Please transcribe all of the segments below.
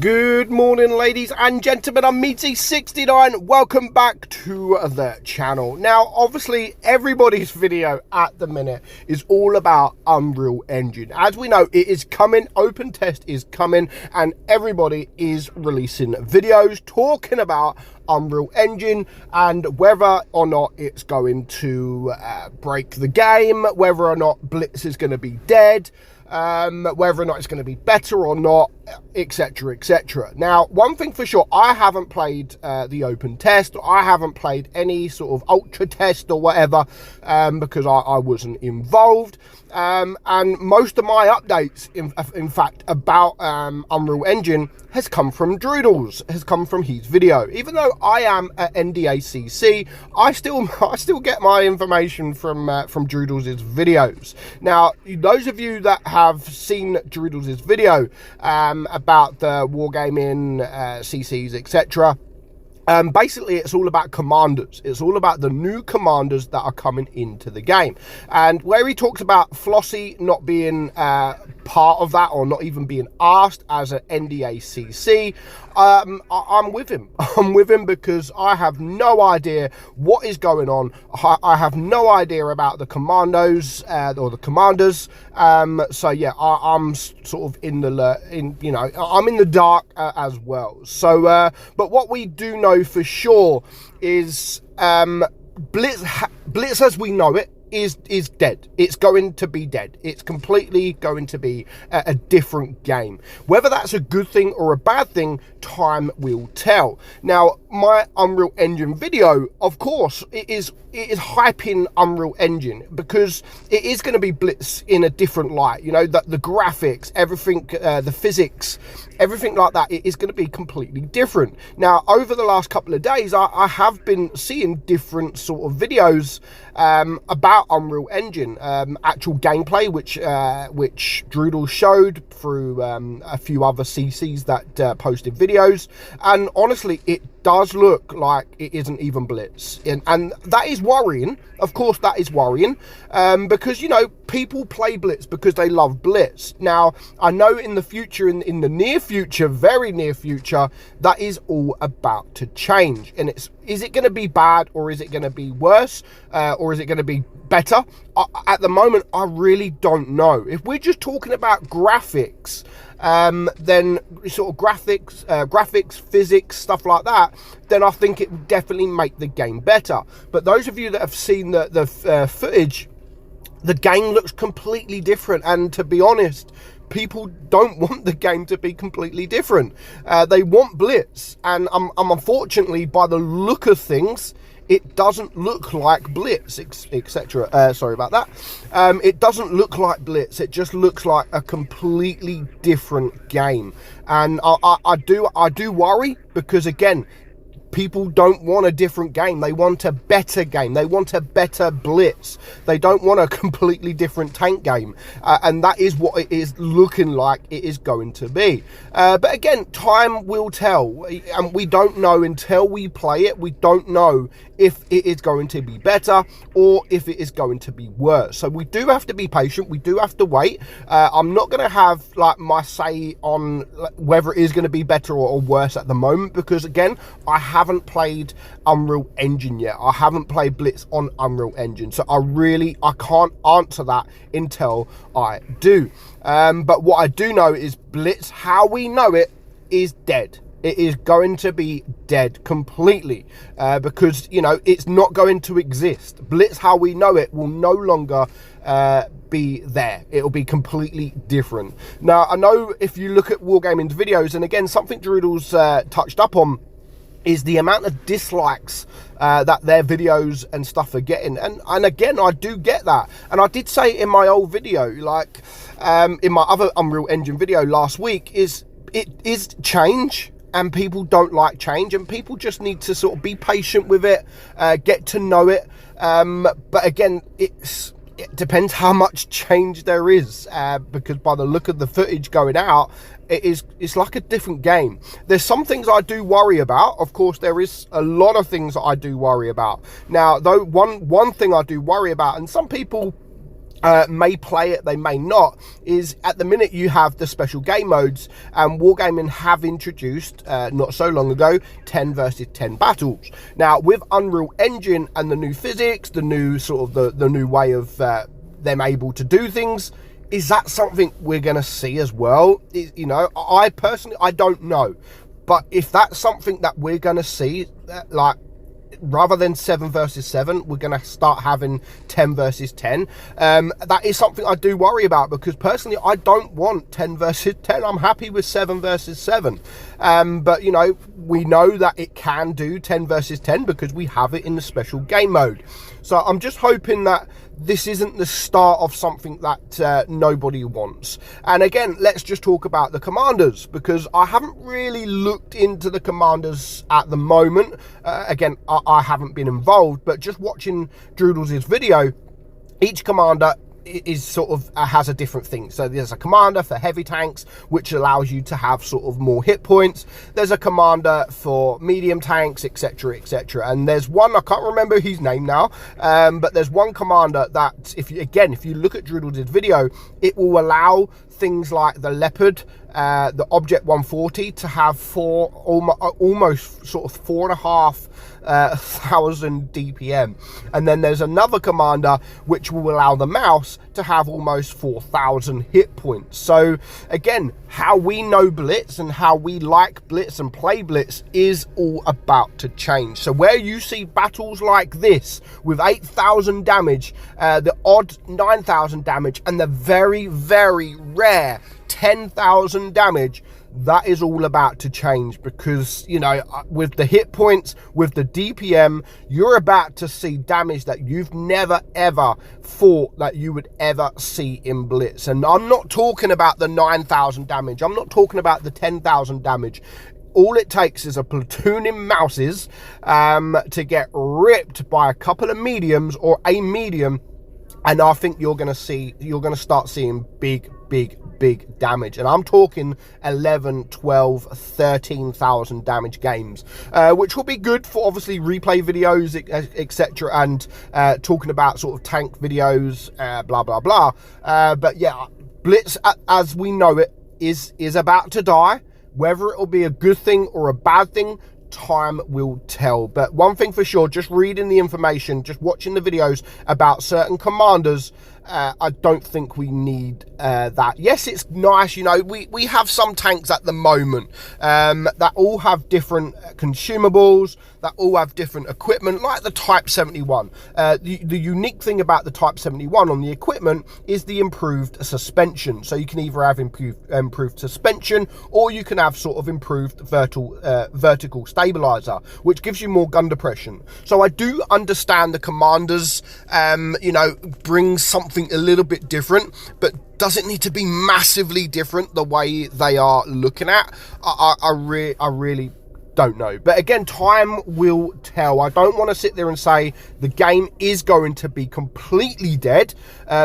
Good morning, ladies and gentlemen. I'm meadsy69. Welcome back to the channel. Now, obviously, everybody's video at the minute is all about Unreal Engine. As we know, it is coming. Open test is coming, and everybody is releasing videos talking about Unreal Engine and whether or not it's going to break the game, whether or not Blitz is going to be dead, whether or not it's going to be better or not, etc, etc. Now, one thing for sure, I haven't played the open test. I haven't played any sort of ultra test or whatever because I wasn't involved. And most of my updates, in fact, about Unreal Engine has come from Droodles, has come from his video. Even though I am at NDACC, I still get my information from Droodles' videos. Now, those of you that have seen Droodles' video about the wargaming, CCs, etc., basically it's all about commanders. It's all about the new commanders that are coming into the game, and where he talks about Flossie not being part of that, or not even being asked as an NDACC, I'm with him. I'm with him because I have no idea what is going on. I have no idea about the commandos or the commanders. So yeah, I'm sort of in the I'm in the dark as well. So but what we do know for sure is Blitz as we know it is dead. It's going to be dead. It's completely going to be a different game. Whether that's a good thing or a bad thing, time will tell. Now, my Unreal Engine video, of course, it is hyping Unreal Engine because it is going to be Blitz in a different light. You know, the graphics, everything, the physics, everything like that, it is going to be completely different. Now, over the last couple of days, I have been seeing different sort of videos about Unreal Engine, actual gameplay, which Droodle showed through a few other CCs that posted videos, and honestly, it does look like it isn't even Blitz, and that is worrying. Of course, that is worrying, because, you know, people play Blitz because they love Blitz. Now, I know in the future, in the near future, very near future, that is all about to change, and is it going to be bad, or is it going to be worse, or is it going to be better? At the moment, I really don't know. If we're just talking about graphics, then sort of graphics, physics, stuff like that, then I think it would definitely make the game better. But those of you that have seen the footage, the game looks completely different, and to be honest, people don't want the game to be completely different. They want Blitz, and unfortunately, by the look of things, it doesn't look like Blitz, etc. Sorry about that. It doesn't look like Blitz. It just looks like a completely different game, and I do worry because, again, people don't want a different game. They want a better game. They want a better Blitz. They don't want a completely different tank game. And that is what it is looking like it is going to be. But again, time will tell. And we don't know until we play it. We don't know if it is going to be better or if it is going to be worse. So we do have to be patient. We do have to wait. I'm not going to have like my say on whether it is going to be better or worse at the moment, because again, I haven't played Unreal Engine yet. I haven't played Blitz on Unreal Engine, so I can't answer that until I do. But what I do know is Blitz, how we know it, is dead. It is going to be dead completely, because, you know, it's not going to exist. Blitz, how we know it, will no longer be there. It'll be completely different. Now, I know if you look at Wargaming's videos, and again, something Droodles touched up on, is the amount of dislikes that their videos and stuff are getting. And again, I do get that. And I did say in my old video, like in my other Unreal Engine video last week, it is change, and people don't like change, and people just need to sort of be patient with it, get to know it. But again, it depends how much change there is, because by the look of the footage going out, it's like a different game. There's some things I do worry about. Of course, there is a lot of things that I do worry about. Now, though, one thing I do worry about, and some people may play it, they may not, is at the minute you have the special game modes, and Wargaming have introduced not so long ago 10 versus 10 battles. Now with Unreal Engine and the new physics, the new sort of the new way of them able to do things, is that something we're going to see as well? You know, I personally, I don't know, but if that's something that we're going to see, like, rather than 7 versus 7, we're going to start having 10 versus 10. That is something I do worry about, because personally, I don't want 10 versus 10. I'm happy with 7 versus 7. But, you know, we know that it can do 10 versus 10 because we have it in the special game mode. So I'm just hoping that this isn't the start of something that nobody wants. And again, let's just talk about the commanders, because I haven't really looked into the commanders at the moment. Again, I haven't been involved, but just watching Droodles' video, each commander is sort of has a different thing. So there's a commander for heavy tanks, which allows you to have sort of more hit points. There's a commander for medium tanks, etc, etc. And there's one, I can't remember his name now, but there's one commander that, if you look at Droodles' video, it will allow things like the Leopard, the Object 140 to have almost sort of 4,500 DPM, and then there's another commander which will allow the mouse to have almost 4,000 hit points. So again, how we know Blitz and how we like Blitz and play Blitz is all about to change. So where you see battles like this with 8,000 damage, the odd 9,000 damage, and the very, very rare 10,000 damage, that is all about to change, because, you know, with the hit points, with the DPM, you're about to see damage that you've never ever thought that you would ever see in Blitz. And I'm not talking about the 9,000 damage, I'm not talking about the 10,000 damage. All it takes is a platoon in mouses to get ripped by a couple of mediums or a medium, and I think you're going to start seeing big damage. And I'm talking 11, 12, 13,000 damage games, which will be good for obviously replay videos, etc, and talking about sort of tank videos, blah blah blah. But yeah, Blitz as we know it is about to die. Whether it will be a good thing or a bad thing, time will tell. But one thing for sure, just reading the information, just watching the videos about certain commanders, I don't think we need that. Yes, it's nice, you know, we have some tanks at the moment that all have different consumables, that all have different equipment, like the Type 71. The unique thing about the Type 71 on the equipment is the improved suspension. So you can either have improved suspension, or you can have sort of improved vertical stabilizer, which gives you more gun depression. So I do understand the commanders, you know, bring something a little bit different, but does it need to be massively different the way they are looking at? I really don't know. But again, time will tell. I don't want to sit there and say the game is going to be completely dead,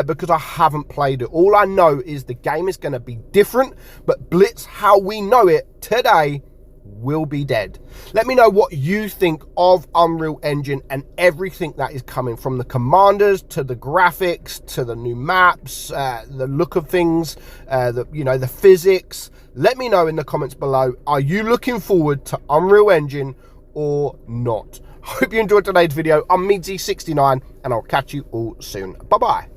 because I haven't played it. All I know is the game is going to be different, but Blitz, how we know it today, will be dead. Let me know what you think of Unreal Engine and everything that is coming, from the commanders to the graphics to the new maps, the look of things, the physics. Let me know in the comments below. Are you looking forward to Unreal Engine or not? Hope you enjoyed today's video. I'm meadsy69, and I'll catch you all soon. Bye bye.